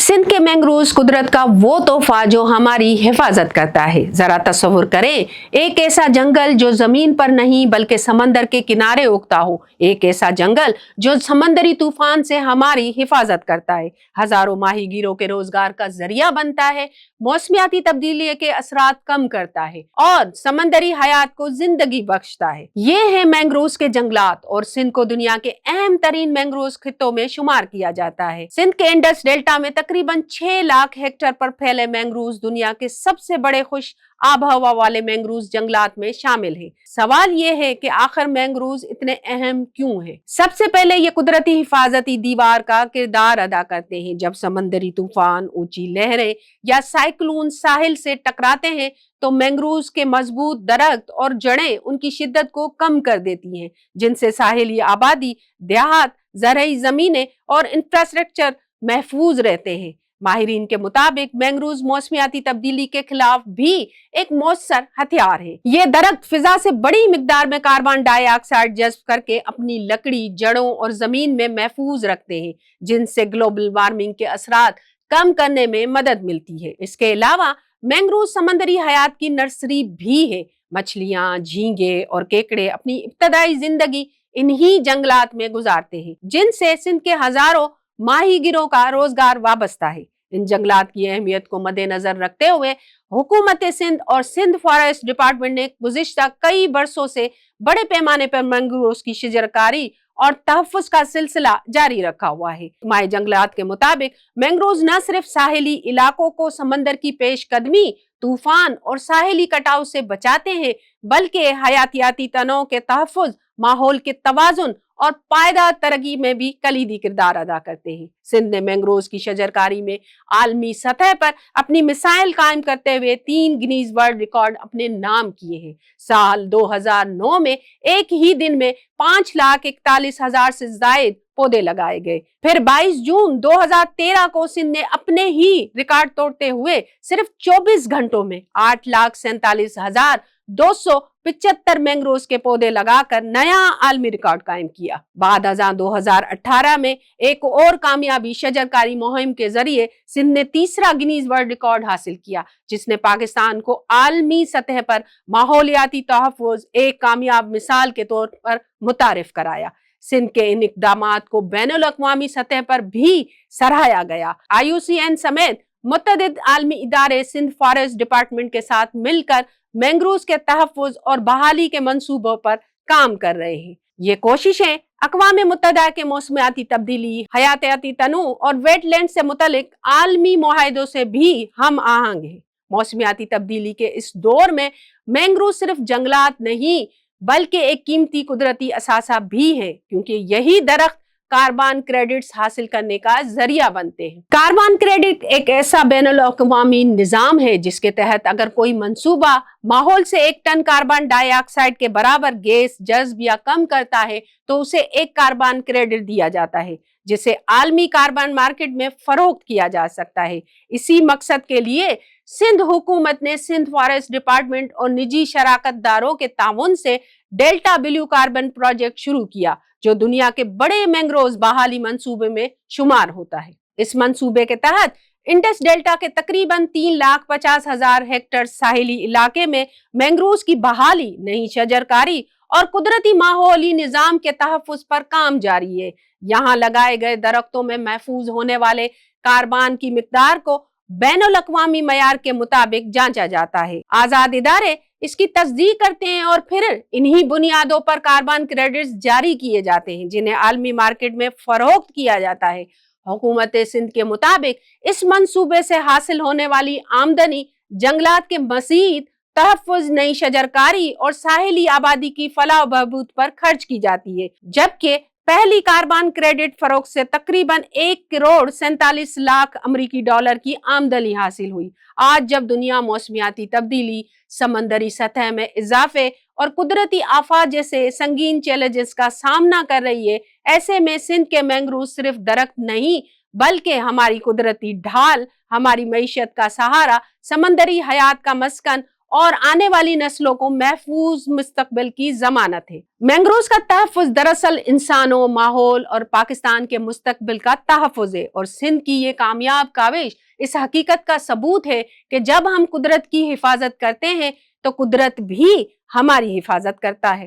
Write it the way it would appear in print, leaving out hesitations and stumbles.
सिंध के मैंग्रोव्स कुदरत का वो तोहफा जो हमारी हिफाजत करता है। जरा तस्वुर करें, एक ऐसा जंगल जो जमीन पर नहीं बल्कि समंदर के किनारे उगता हो, एक ऐसा जंगल जो समंदरी तूफान से हमारी हिफाजत करता है, हजारों माहीगीरों के रोजगार का जरिया बनता है, मौसमियाती तब्दीली के असरात कम करता है और समंदरी हयात को जिंदगी बख्शता है। ये है मैंग्रोव्स के जंगलात और सिंध को दुनिया के अहम तरीन मैंग्रोव्स खित्तों में शुमार किया जाता है। सिंध के इंडस डेल्टा में तकरीबन 6 लाख हेक्टेयर पर फैले मैंग्रोव्स दुनिया के सबसे बड़े खुश आबहवा वाले मैंग्रोव्स जंगलात में शामिल हैं। सवाल ये है कि आखिर मैंग्रोव्स इतने अहम क्यों हैं? सबसे पहले ये कुदरती हिफाजती दीवार का किरदार अदा करते हैं। जब समंदरी तूफान, ऊंची लहरें या साइक्लोन साहिल से टकराते हैं तो मैंग्रोव्स के मजबूत दरख्त और जड़ें उनकी शिद्दत को कम कर देती हैं, जिनसे साहिली आबादी, देहात, ज़रई जमीनें और इंफ्रास्ट्रक्चर महफूज रहते हैं। माहिरीन के मुताबिक मैंग्रोव्स मौसमियाती तब्दीली के खिलाफ भी एक मौसर हथियार है। ये दरख्त फिजा से बड़ी मिकदार में कार्बन डाइऑक्साइड जज्ब करके अपनी लकड़ी, जड़ों और जमीन में महफूज रखते हैं, जिनसे ग्लोबल वार्मिंग के असरात कम करने में मदद मिलती है। इसके अलावा मैंग्रोव समंदरी हयात की नर्सरी भी है। मछलियां, झींगे और केकड़े अपनी इब्तदाई जिंदगी इन्हीं जंगलात में गुजारते हैं, जिनसे सिंध के हजारों माहीगिरों का रोजगार वाबस्ता है। इन जंगलात की अहमियत को मद्देनजर रखते हुए हुकूमत सिंध और सिंध फॉरेस्ट डिपार्टमेंट ने गुज़िश्ता कई बरसों से बड़े पैमाने पर मैंग्रोव्स की शजरकारी और तहफ़्फ़ुज़ का सिलसिला जारी रखा हुआ है। माए जंगलात के मुताबिक मैंग्रोव्स न सिर्फ साहिली इलाकों को समंदर की पेशकदमी, तूफान और साहिली कटाव से बचाते हैं, बल्कि हयातियाती तनों के तहफ़्फ़ुज़, माहौल के तवाज़ुन और पायदार तरक्की में भी कलीदी किरदार अदा करते हैं। सिंध ने मैंग्रोव्स की शजरकारी में आलमी सतह पर अपनी मिसाइल कायम करते हुए 3 गिनीज वर्ल्ड रिकॉर्ड अपने नाम किए हैं। साल 2009 में एक ही दिन में 5,41,000 से ज्यादा पौधे लगाए गए। फिर 22 जून 2013 को सिंध ने अपने ही रिकॉर्ड तोड़ते हुए सिर्फ 24 घंटों में 8,47,275 मैंग्रोव्स के पौधे लगाकर नया आलमी रिकॉर्ड कायम किया। बाद अज़ां 2018 में एक और कामयाबी शजरकारी मुहिम के जरिए सिंध ने तीसरा गिनीज वर्ल्ड रिकॉर्ड हासिल किया, जिसने पाकिस्तान को आलमी सतह पर माहौलियाती तहफ़्फ़ुज़ एक कामयाब मिसाल के तौर पर मुतारिफ कराया। सिंध के इन इक़दामात को बैनुल अक़वामी सतह पर भी सराहा गया। IUCN समेत मुतअद्दिद आलमी इदारे सिंध फॉरेस्ट डिपार्टमेंट के साथ मिलकर मैंग्रोव्स के तहफ़्फ़ुज़ और बहाली के मंसूबों पर काम कर रहे हैं। ये कोशिशें अक़वाम मुत्तहिदा के मौसमियाती तब्दीली, हयातियाती तनू और वेटलैंड से मुतल्लिक आलमी मुआहदों से भी हम आहंग है। मौसमियाती तब्दीली के इस दौर में मैंग्रोव सिर्फ जंगलात नहीं बल्कि एक कीमती कुदरती असासा भी है, क्योंकि यही दरख्त कार्बन क्रेडिट्स हासिल करने का जरिया बनते हैं। कार्बन क्रेडिट एक ऐसा बैनुल अक़वामी निज़ाम है जिसके तहत अगर कोई मंसूबा माहौल से 1 टन कार्बन डाइऑक्साइड के बराबर गैस जज्ब या कम करता है तो उसे 1 कार्बन क्रेडिट दिया जाता है, जिसे आलमी कार्बन मार्केट में फरोख्त किया जा सकता है। इसी मकसद के लिए सिंध हुकूमत ने सिंध फॉरेस्ट डिपार्टमेंट और निजी शराकतदारों के ताउन से डेल्टा ब्लू कार्बन प्रोजेक्ट शुरू किया, जो दुनिया के बड़े मैंग्रोव्स बहाली मंसूबे में शुमार होता है। इस मंसूबे के तहत इंडस डेल्टा के तकरीबन 3,50,000 हेक्टेयर साहिली इलाके में मैंग्रोव्स की बहाली, नई शजरकारी और कुदरती माहौली निजाम के तहफ़्फ़ुज़ पर काम जारी है। यहाँ लगाए गए दरख्तों में महफूज होने वाले कार्बन की मिकदार को बैनुल अक़वामी मयार के मुताबिक जांचा जाता है। आजाद इदारे इसकी तस्दीक करते हैं और फिर इन्हीं बुनियादों पर कार्बन क्रेडिट्स जारी किए जाते हैं, जिन्हें आलमी मार्केट में फरोख्त किया जाता है। हुकूमत सिंध के मुताबिक इस मंसूबे से हासिल होने वाली आमदनी जंगलात के मज़ीद तहफ़्फ़ुज़, नई शजरकारी और साहिली आबादी की फलाह बहबूद पर खर्च की जाती है, जबकि पहली कार्बन क्रेडिट फरोख्त से तकरीबन 1,47,00,000 अमरीकी डॉलर की आमदनी हासिल हुई। आज जब दुनिया मौसमियाती तब्दीली, समंदरी सतह में इजाफे और कुदरती आफात जैसे संगीन चैलेंजेस का सामना कर रही है, ऐसे में सिंध के मैंग्रोव सिर्फ दरख्त नहीं बल्कि हमारी कुदरती ढाल, हमारी मईशत का सहारा, समंदरी हयात का मस्कन اور آنے والی نسلوں کو محفوظ مستقبل کی ضمانت ہے۔ مینگرووز کا تحفظ دراصل انسانوں، ماحول اور پاکستان کے مستقبل کا تحفظ ہے، اور سندھ کی یہ کامیاب کاوش اس حقیقت کا ثبوت ہے کہ جب ہم قدرت کی حفاظت کرتے ہیں تو قدرت بھی ہماری حفاظت کرتا ہے۔